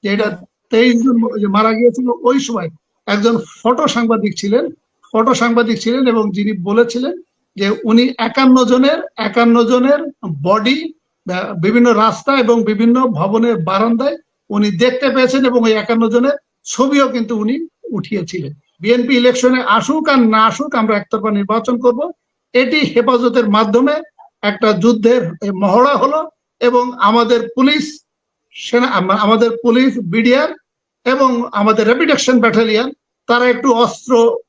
যে এটা 23 জন মারা গিয়েছিল। ওই সময় একজন ফটো সাংবাদিক ছিলেন এবং যিনি বলেছিলেন যে উনি 51 জনের বডি বিভিন্ন রাস্তা এবং বিভিন্ন ভবনের বারান্দায় উনি দেখতে পেয়েছেন এবং ওই 51 জনের ছবিও কিন্তু উনি উঠিয়েছিলেন। বিএনপি ইলেকশনে আসুক আর না আসুক, আমরা একতরফা নির্বাচন করব, এটি হেফাজতের মাধ্যমে একটা যুদ্ধের মহড়া হলো এবং আমাদের পুলিশ বিডিআর এবং আমাদের র্যাপিড অ্যাকশন ব্যাটালিয়ন তারা একটু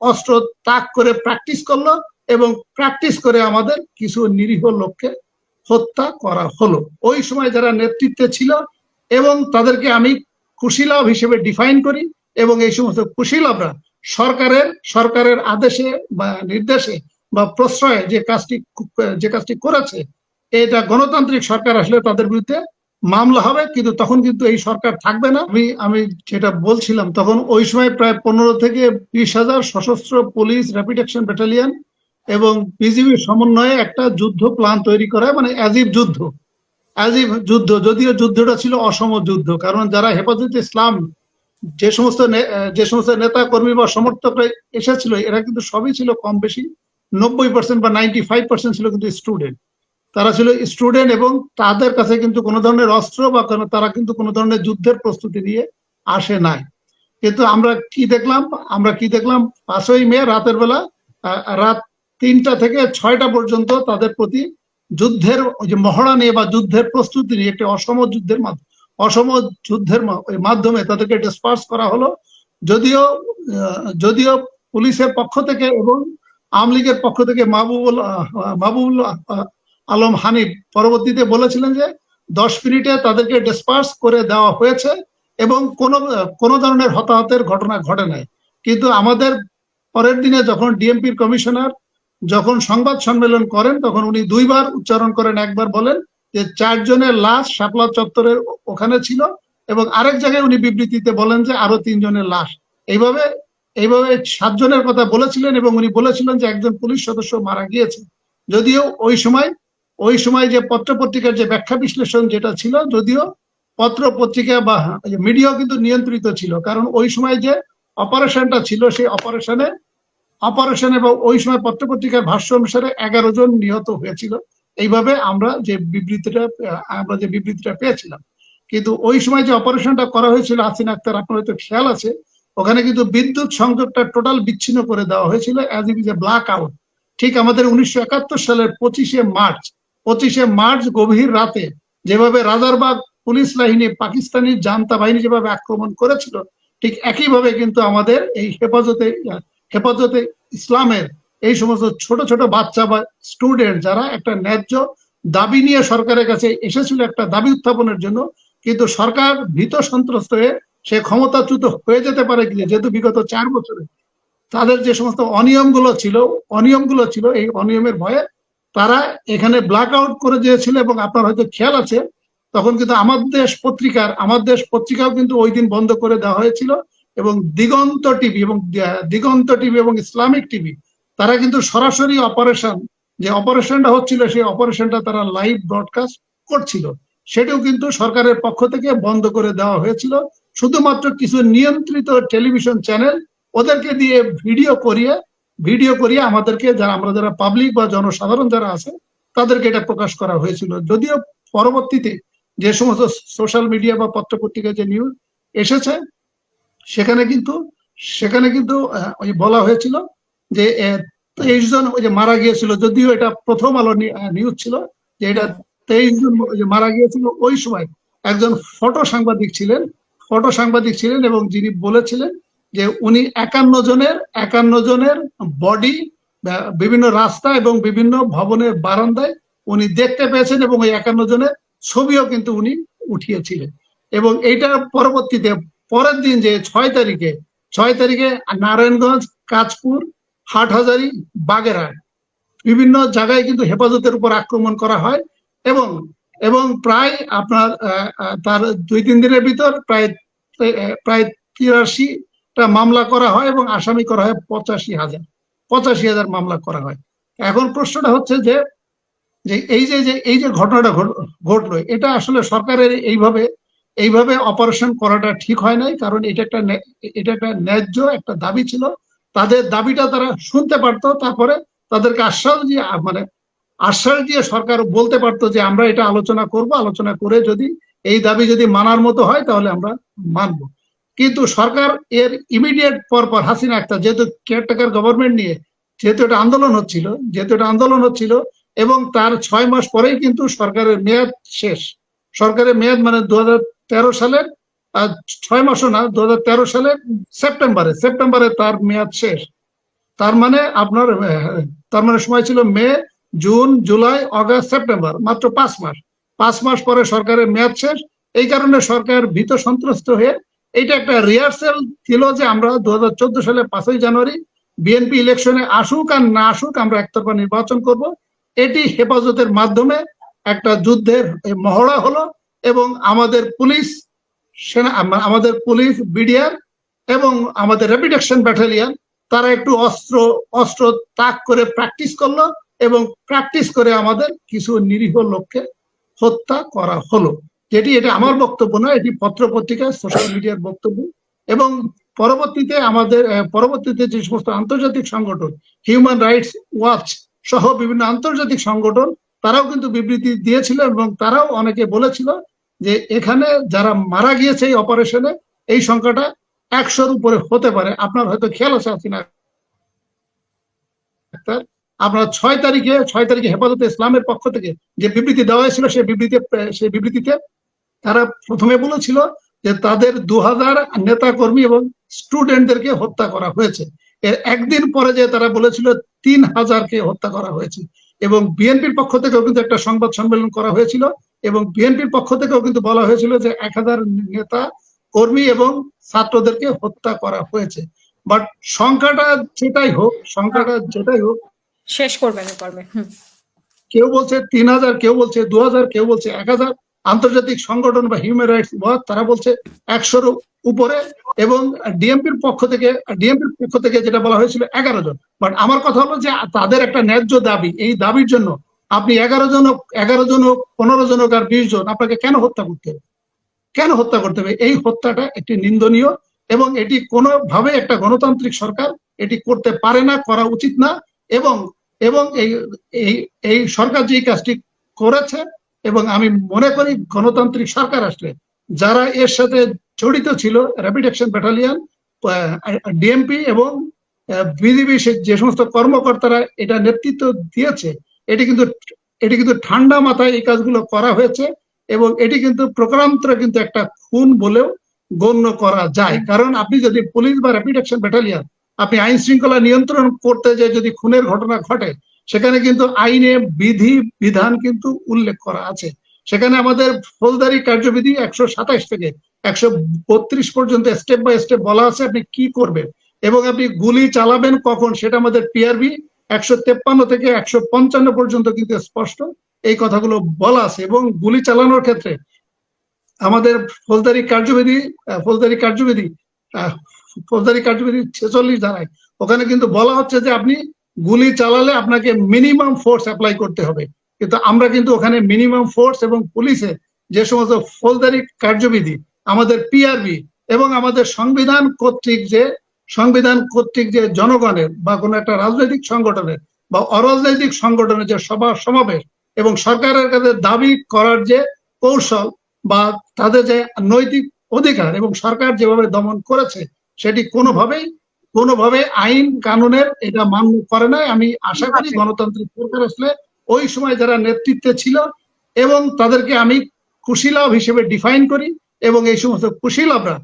অস্ত্র তাক করে প্র্যাকটিস করলো এবং প্র্যাকটিস করে আমাদের কিছু নিরীহ লোককে হত্যা করা হলো। ওই সময় যারা নেতৃত্বে ছিল এবং তাদেরকে আমি কুশীলব হিসেবে ডিফাইন করি এবং এই সমস্ত কুশীলবরা সরকারের আদেশে বা নির্দেশে বা প্রশ্রয়ে যে কাজটি করেছে, এটা গণতান্ত্রিক সরকার আসলে তাদের বিরুদ্ধে মামলা হবে, কিন্তু তখন কিন্তু এই সরকার থাকবে না। আমি যেটা বলছিলাম, তখন ওই সময় প্রায় 15 থেকে 20,000 সশস্ত্র পুলিশ, র্যাপিড অ্যাকশন ব্যাটালিয়ন এবং বিজিবির সমন্বয়ে একটা যুদ্ধ প্ল্যান তৈরি করা হয়, মানে অ্যাজিব যুদ্ধ। যদিও যুদ্ধটা ছিল অসম যুদ্ধ, কারণ যারা হেফাজতে ইসলাম যে সমস্ত নেতা কর্মী বা সমর্থকরা এসেছিল, এরা কিন্তু সবই ছিল কম বেশি 90% বা 95% ছিল কিন্তু স্টুডেন্ট। তারা ছিল স্টুডেন্ট এবং তাদের কাছে কিন্তু কোনো ধরনের অস্ত্র বা তারা কিন্তু কোনো ধরনের যুদ্ধের প্রস্তুতি নিয়ে আসে নাই। কিন্তু আমরা কি দেখলাম 5ই মে রাতের বেলা রাত 3টা থেকে 6টা পর্যন্ত তাদের প্রতি যুদ্ধের যে মহড়া নিয়ে বা যুদ্ধের প্রস্তুতি নিয়ে একটি অসম যুদ্ধের মাধ্যমে তাদেরকে ডিসপার্স করা হলো। যদিও পুলিশের পক্ষ থেকে এবং আওয়ামী লীগের পক্ষ থেকে মাহবুবুল আলম হানিফ পরবর্তীতে বলেছিলেন যে 10 মিনিটে তাদেরকে ডিসপার্স করে দেওয়া হয়েছে এবং কোনো ধরনের হতাহতের ঘটনা ঘটে নাই। কিন্তু আমাদের পরের দিনে যখন ডিএমপির কমিশনার যখন সংবাদ সম্মেলন করেন, তখন উনি 2 বার উচ্চারণ করেন। একবার বলেন যে 4 জনের লাশ শাপলা চত্বরের ওখানে ছিল এবং আরেক জায়গায় উনি বিবৃতিতে বলেন যে আরো 3 জনের লাশ। এইভাবে 7 জনের কথা বলেছিলেন এবং উনি বলেছিলেন যে একজন পুলিশ সদস্য মারা গিয়েছে। যদিও ওই সময় যে পত্রপত্রিকার যে ব্যাখ্যা বিশ্লেষণ যেটা ছিল, যদিও পত্র পত্রিকা বা মিডিয়া কিন্তু নিয়ন্ত্রিত ছিল, কারণ ওই সময় যে অপারেশনটা ছিল সেই অপারেশন এবং ওই সময় পত্রপত্রিকার ভাষ্য অনুসারে 11 জন নিহত হয়েছিল। এইভাবে আমরা যে বিবৃতিটা পেয়েছিলাম। কিন্তু ওই সময় যে অপারেশনটা করা হয়েছিল হাসিনা আক্তার, আপনার হয়তো খেয়াল আছে, ওখানে কিন্তু বিদ্যুৎ সংযোগটা টোটাল বিচ্ছিন্ন করে দেওয়া হয়েছিল, as it is a black out. ঠিক আমাদের 1971 সালের 25শে মার্চ গভীর রাতে যেভাবে রাজারবাগ পুলিশ বাহিনী পাকিস্তানি জান্তা বাহিনী যেভাবে আক্রমণ করেছিল, ঠিক একইভাবে কিন্তু আমাদের এই হেফাজতে ইসলামের এই সমস্ত ছোট ছোট বাচ্চা বা স্টুডেন্ট যারা একটা ন্যায্য দাবি নিয়ে সরকারের কাছে এসেছিল একটা দাবি উত্থাপনের জন্য, কিন্তু সরকার ভীত সন্ত্রস্ত হয়ে সে ক্ষমতাচ্যুত হয়ে যেতে পারে, যেহেতু বিগত 4 বছরে তাদের যে সমস্ত অনিয়মগুলো ছিল এই অনিয়মের ভয়ে তারা এখানে ব্ল্যাক আউট করে দিয়েছিল। এবং আপনার হয়তো খেয়াল আছে, তখন কিন্তু আমার দেশ পত্রিকাও কিন্তু ওই দিন বন্ধ করে দেওয়া হয়েছিল এবং দিগন্ত টিভি এবং ইসলামিক টিভি তারা কিন্তু সরাসরি অপারেশনটা হচ্ছিল সেই অপারেশনটা তারা লাইভ ব্রডকাস্ট করছিল, সেটাও কিন্তু সরকারের পক্ষ থেকে বন্ধ করে দেওয়া হয়েছিল। শুধুমাত্র কিছু নিয়ন্ত্রিত টেলিভিশন চ্যানেল ওদেরকে দিয়ে ভিডিও করিয়ে আমাদেরকে যারা পাবলিক বা জনসাধারণ যারা আছে তাদেরকে এটা প্রকাশ করা হয়েছিল। যদিও পরবর্তীতে যে সমস্ত সোশ্যাল মিডিয়া বা পত্রপত্রিকায় যে নিউজ এসেছে সেখানে কিন্তু বলা হয়েছিল যে 23 জন মারা গিয়েছিল। যদিও এটা প্রথম আলো নিউজ ছিল যে এটা 23 জন মারা গিয়েছিল। ওই সময় একজন ফটো সাংবাদিক ছিলেন এবং যিনি বলেছিলেন যে উনি 51 জনের বডি বিভিন্ন রাস্তা এবং বিভিন্ন ভবনের বারান্দায় উনি দেখতে পেয়েছেন এবং ওই 51 জনের ছবিও কিন্তু উনি উঠিয়েছিলেন। এবং এইটার পরবর্তীতে পরের দিন যে 6 তারিখে নারায়ণগঞ্জ, কাঁচপুর, হাটহাজারী, বাগেরহাট বিভিন্ন জায়গায় কিন্তু হেফাজতের উপর আক্রমণ করা হয় এবং প্রায় আপনার তার 2-3 দিনের ভিতর প্রায় 83টা মামলা করা হয় এবং আসামি করা হয় 85,000 মামলা করা হয়। এখন প্রশ্নটা হচ্ছে যে এই যে ঘটনাটা ঘটলো, এটা আসলে সরকারের এইভাবে এইভাবে অপারেশন করাটা ঠিক হয় নাই, কারণ এটা একটা ন্যায্য একটা দাবি ছিল। তাদের দাবিটা তারা শুনতে পারতো, তারপরে তাদেরকে আশ্বাস দিয়ে সরকার বলতে পারতো যে আমরা এটা আলোচনা করব, আলোচনা করে যদি এই দাবি যদি মানার মতো হয় তাহলে আমরা মানব। কিন্তু সরকার এর ইমিডিয়েট পরপর হাসিনা আক্তার, যেহেতু কেয়ারটেকার গভর্নমেন্ট নিয়ে যেহেতু এটা আন্দোলন হচ্ছিল এবং তার 6 মাস পরেই কিন্তু সরকারের মেয়াদ শেষ। সরকারের মেয়াদ মানে 2013 সালের 6 মাসও না, 2013 সালের সেপ্টেম্বরে তার মেয়াদ শেষ। তার মানে সময় ছিল মে, জুন, জুলাই, আগস্ট, সেপ্টেম্বর, মাত্র 5 মাস পরে সরকারের মেয়াদ শেষ। এই কারণে সরকার ভীত সন্ত্রস্ত হয়ে এটা একটা রিহার্সাল ছিল যে আমরা 2014 সালে 5ই জানুয়ারি বিএনপি ইলেকশনে আসুক আর না আসুক আমরা একতরফা নির্বাচন করব। এটি হেফাজতের মাধ্যমে একটা যুদ্ধের মহড়া হলো এবং আমাদের পুলিশ, বিডিআর এবং আমাদের র্যাপিড অ্যাকশন ব্যাটালিয়ন তারা একটু অস্ত্র তাক করে প্র্যাকটিস করলো এবং প্র্যাকটিস করে আমাদের কিছু নিরীহ লোককে হত্যা করা হলো। এটা আমার বক্তব্য না, এটি পত্র পত্রিকায় সোশ্যাল মিডিয়ার বক্তব্য। এবং পরবর্তীতে যে সমস্ত আন্তর্জাতিক সংগঠন, হিউম্যান রাইটস ওয়াচ সহ বিভিন্ন আন্তর্জাতিক সংগঠন, তারাও কিন্তু বিবৃতি দিয়েছিল এবং তারাও অনেকে বলেছিল যে এখানে যারা মারা গিয়েছে এই অপারেশনে এই সংখ্যাটা 100-র উপরে হতে পারে। আপনার হয়তো খেয়াল আছে হাসিনা আক্তার, আপনার 6 তারিখে হেফাজতে ইসলামের পক্ষ থেকে যে বিবৃতি দেওয়া হয়েছিল সেই বিবৃতিতে তারা প্রথমে বলেছিল যে তাদের 2000 নেতা কর্মী এবং স্টুডেন্টদেরকে হত্যা করা হয়েছে। এর একদিন পরে যে তারা বলেছিল 3000কে হত্যা করা হয়েছে। এবং বিএনপির পক্ষ থেকেও কিন্তু একটা সংবাদ সম্মেলন করা হয়েছিল এবং বিএনপির পক্ষ থেকেও কিন্তু বলা হয়েছিল যে 1000 নেতা কর্মী এবং ছাত্রদেরকে হত্যা করা হয়েছে। বাট সংখ্যাটা যেটাই হোক শেষ করবেন। কেউ বলছে 3000, কেউ বলছে 2000, কেউ বলছে 1000। আন্তর্জাতিক সংগঠন বা হিউম্যান রাইটস ওয়াচ তারা বলছে 100-র উপরে এবং ডিএমপির পক্ষ থেকে যেটা বলা হয়েছিল 11 জন। বাট আমার কথা হলো যে তাদের একটা ন্যায্য দাবি, এই দাবির জন্য আপনি 11 জন হোক, 15 জন হোক আর 20 জন, আপনাকে কেন হত্যা করতে হবে? এই হত্যাটা একটি নিন্দনীয় এবং এটি কোনোভাবে একটা গণতান্ত্রিক সরকার এটি করতে পারে না, করা উচিত না। এবং এই সরকার যে কাজটি করেছে, এবং আমি মনে করি গণতান্ত্রিক সরকার আসলে যারা এর সাথে জড়িত ছিল, র্যাপিড অ্যাকশন ব্যাটালিয়ন, ডিএমপি এবং বিজিবি যে সমস্ত কর্মকর্তারা এটা নেতৃত্ব দিয়েছে, এটি কিন্তু ঠান্ডা মাথায় এই কাজগুলো করা হয়েছে এবং এটি কিন্তু প্রকারান্তরে কিন্তু একটা খুন বলেও গণ্য করা যায়। কারণ আপনি যদি পুলিশ বা র্যাপিড অ্যাকশন ব্যাটালিয়ন আপনি আইন শৃঙ্খলা নিয়ন্ত্রণ করতে যে যদি খুনের ঘটনা ঘটে, সেখানে কিন্তু আইনে বিধান কিন্তু উল্লেখ করা আছে। সেখানে আমাদের ফৌজদারি কার্যবিধি 127 থেকে 132 পর্যন্ত স্টেপ বাই স্টেপ বলা আছে আপনি কি করবেন এবং আপনি গুলি চালাবেন কখন, সেটা আমাদের পিআরবি 153 থেকে 155 পর্যন্ত কিন্তু স্পষ্ট এই কথাগুলো বলা আছে। এবং গুলি চালানোর ক্ষেত্রে আমাদের ফৌজদারি কার্যবিধি 46 ধারায় ওখানে কিন্তু বলা হচ্ছে যে আপনি গুলি চালালে আপনাকে মিনিমাম ফোর্স অ্যাপ্লাই করতে হবে। কিন্তু আমরা কিন্তু ওখানে মিনিমাম ফোর্স এবং পুলিশের যে সমস্ত ফৌজদারি কার্যবিধি, আমাদের পিআরবি এবং আমাদের সংবিধান কর্তৃক যে জনগণের বা কোনো একটা রাজনৈতিক সংগঠনের বা অরাজনৈতিক সংগঠনের যে সমাবেশ এবং সরকারের কাছে দাবি করার যে কৌশল বা তাদের যে নৈতিক অধিকার এবং সরকার যেভাবে দমন করেছে, সেটি কোনোভাবে আইন কানুনের এটা মান্য করে নাই। আমি আশা করি গণতান্ত্রিক সরকার আসলে ওই সময় যারা নেতৃত্বে ছিল এবং তাদেরকে আমি কুশীলব হিসেবে ডিফাইন করি এবং এই সমস্ত কুশীলবরা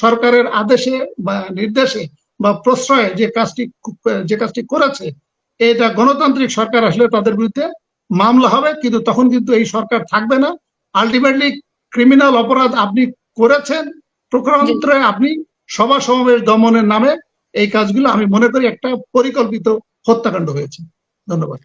সরকারের আদেশে বা নির্দেশে বা প্রশ্রয়ে যে কাজটি করেছে, এটা গণতান্ত্রিক সরকার আসলে তাদের বিরুদ্ধে মামলা হবে, কিন্তু তখন কিন্তু এই সরকার থাকবে না। আলটিমেটলি ক্রিমিনাল অপরাধ আপনি করেছেন, প্রকারান্তরে আপনি সভা সমাবেশ দমনের নামে এই কাজগুলো আমি মনে করি একটা পরিকল্পিত হত্যাকাণ্ড হয়েছে। ধন্যবাদ।